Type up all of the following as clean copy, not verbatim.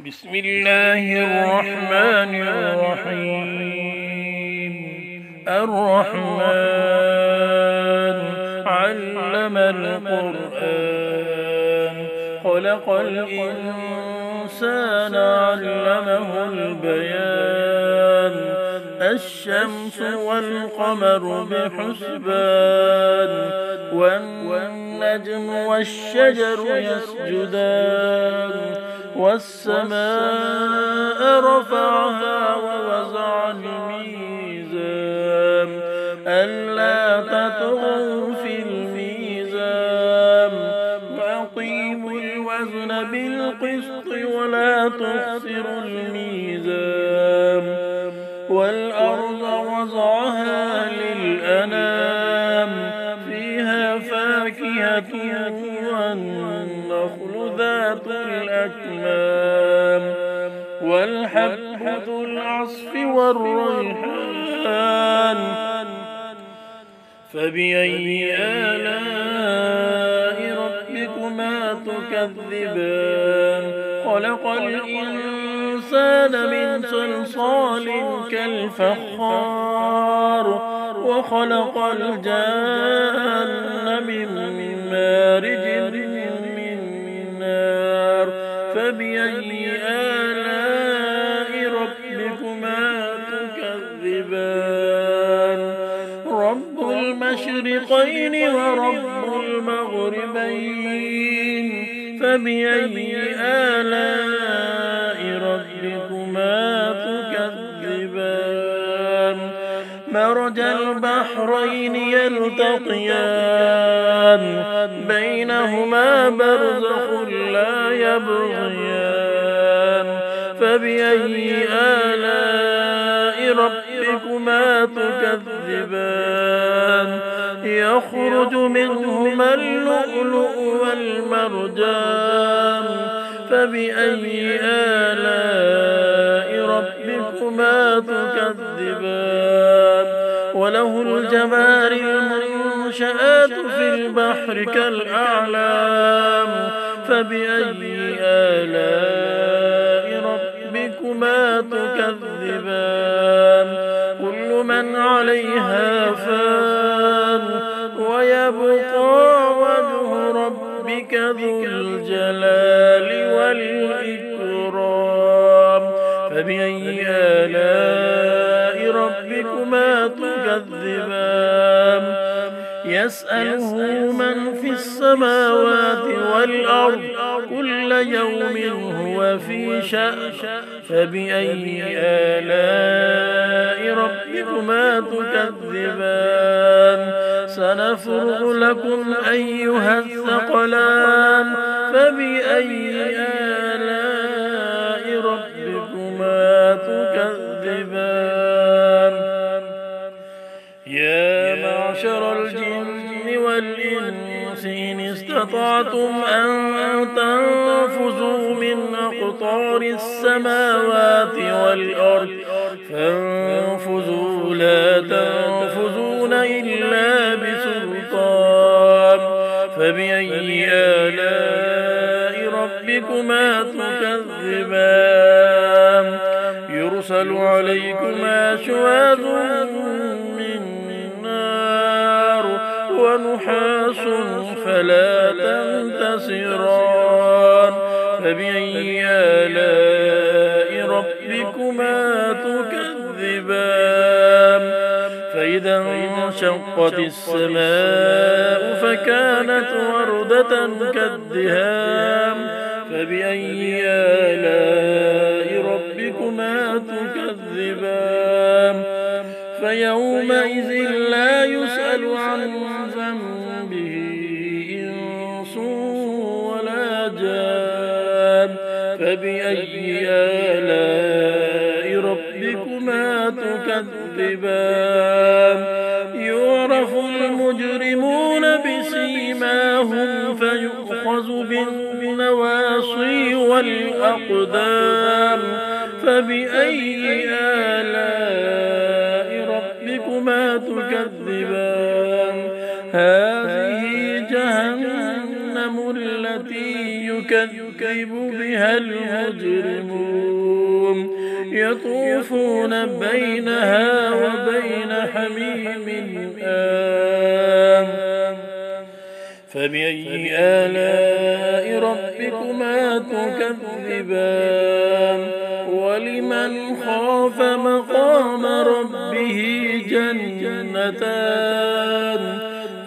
بسم الله الرحمن الرحيم. الرحمن علم القرآن خلق الإنسان علمه البيان. الشمس والقمر بحسبان والنجم والشجر يسجدان. والسماء رفعها ووضع الميزان ألا تطغوا في الميزان وأقيموا الوزن بالقسط ولا تخسروا الميزان. والأرض وضعها للأنام فيها فاكهة والنخل ذات الأكمام والحب ذو العصف والريحان. فبأي آلاء ربكما تكذبان؟ خلق الإنسان من صلصال كالفخار وخلق الجان من مارج من نار. فبأي آلاء ربكما تكذبان؟ رب المشرقين ورب المغربين. فبأي آلاء ربكما تكذبان؟ مرج البحرين يلتقيان بينهما برزخ لا يبغيان. فبأي آلاء ربكما تكذبان؟ يخرج منهما اللؤلؤ والمرجان. فبأي آلاء ربكما تكذبان؟ وله الجوار المنشآت في البحر كالأعلام. فبأي آلاء ربكما تكذبان؟ كل من عليها فان ويبقى وجه ربك ذو الجلال والإكرام. فبأي آلاء ربكما تكذبان؟ يسأله من في السماوات والأرض كل يوم هو في شأن. فبأي آلاء ربكما تكذبان؟ سنفرغ لكم أيها الثقلان. فبأي آلاء ربكما تكذبان؟ يا معشر الجن والإنس إن استطعتم أن تنفذوا من أقطار السماوات والأرض فانفذوا لا تنفذون إلا بسلطان. فبأي آلاء ربكما تكذبان؟ يرسل عليكما شواظ من نار ونحاس فلا تنتصران. فبأي آلاء ربكما تكذبان؟ فإذا انشقت السماء فكانت وردة كالدهان. فبأي آلاء ربكما تكذبان؟ فيومئذ لا يسأل عن ذنبه إنس ولا جان. فبأي آلاء ربكما تكذبان؟ يعرف المجرمون بسيماهم فيؤخذ بالنواصي والأقدام. فبأي آلاء ربكما تكذبان؟ هذه جهنم التي يكذب يكذب بها المجرمون يطوفون بينها وبين حميم آن فبأي آلاء ربكما تكذبان ولمن خاف مقام ربه جنتان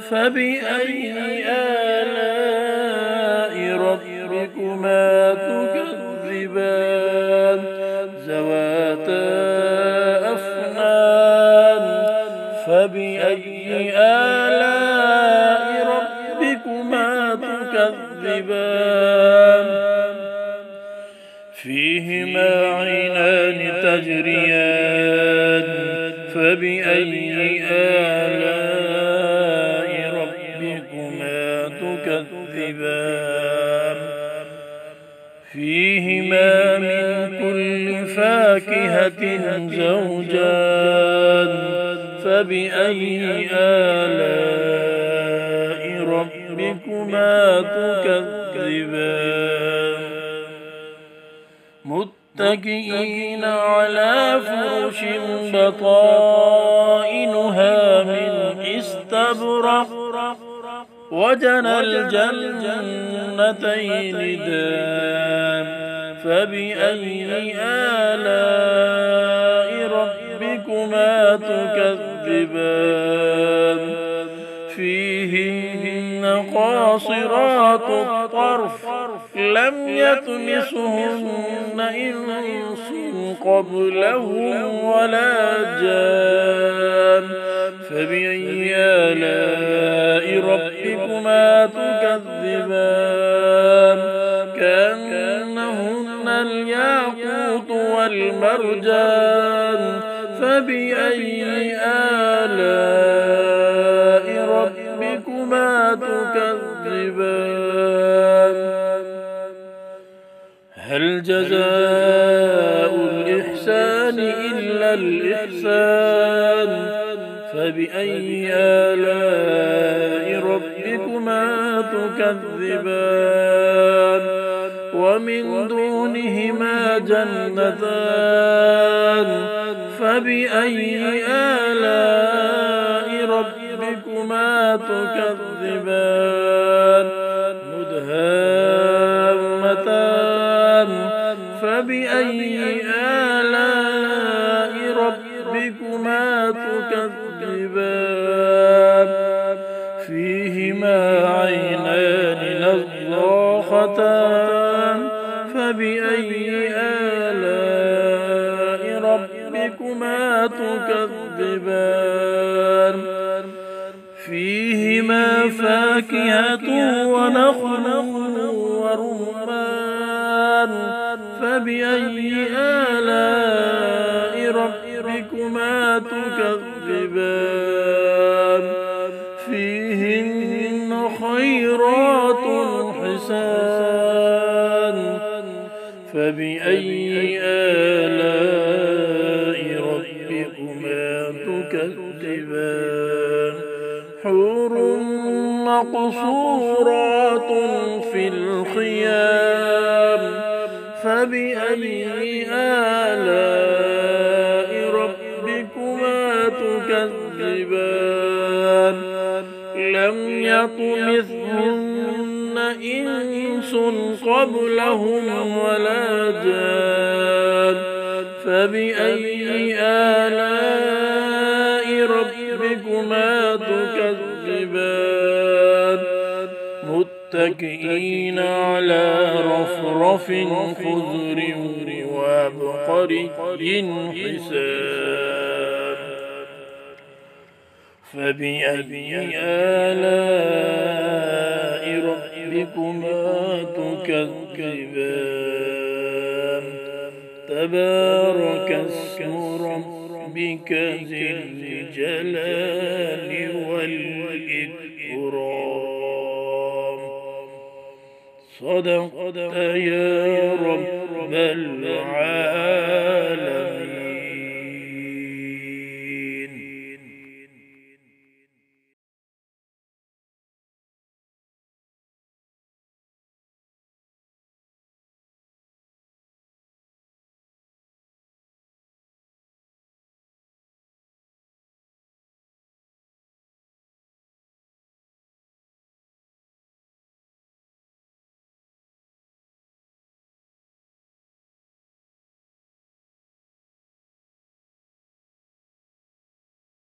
فبأي آلاء ربكما تكذبان ذواتا أفنان فبأي آلاء ربكما تكذبان فيهما عينان تجريان فبأي آلاء ربكما تكذبان فيهما من كل فاكهة زوجان فبأي آلاء ربكما تكذبان متكئين على فرش بطائنها من استبرق وجنى الجنتين دان فبأي آلاء ربكما تكذبان فيهن قاصرات الطرف لم يطمسهن إنس قبلهم ولا جان فبأي آلاء ربكما تكذبان كأنهن الياقوت والمرجان فبأي آلاء ربكما تكذبان هل جزاء الإحسان إلا الإحسان فبأي آلاء ربكما تكذبان ومن دونهما جنتان فبأي آلاء ربكما تكذبان مدهامتان فبأي آلاء ربكما تكذبان فيهما عينان نضاختان فبأي آلاء ربكما تكذبان فيهما فاكهة ونخل ورمان فبأي آلاء ربكما تكذبان فيهن خيرات حسان فبأي آلاء ربكما تكذبان حور مقصورات في الخيام فبأي آلاء ربكما تكذبان لم يطمثهن إنس قبلهم ولا جان فبأي آلاء ربكما تكذبان متكئين على رفرف خضر وعبقري حسان فبأي آلاء ربكما تكذبان تبارك اسم ربك ذي الجلال والإكرام صدقت يا رب العالمين.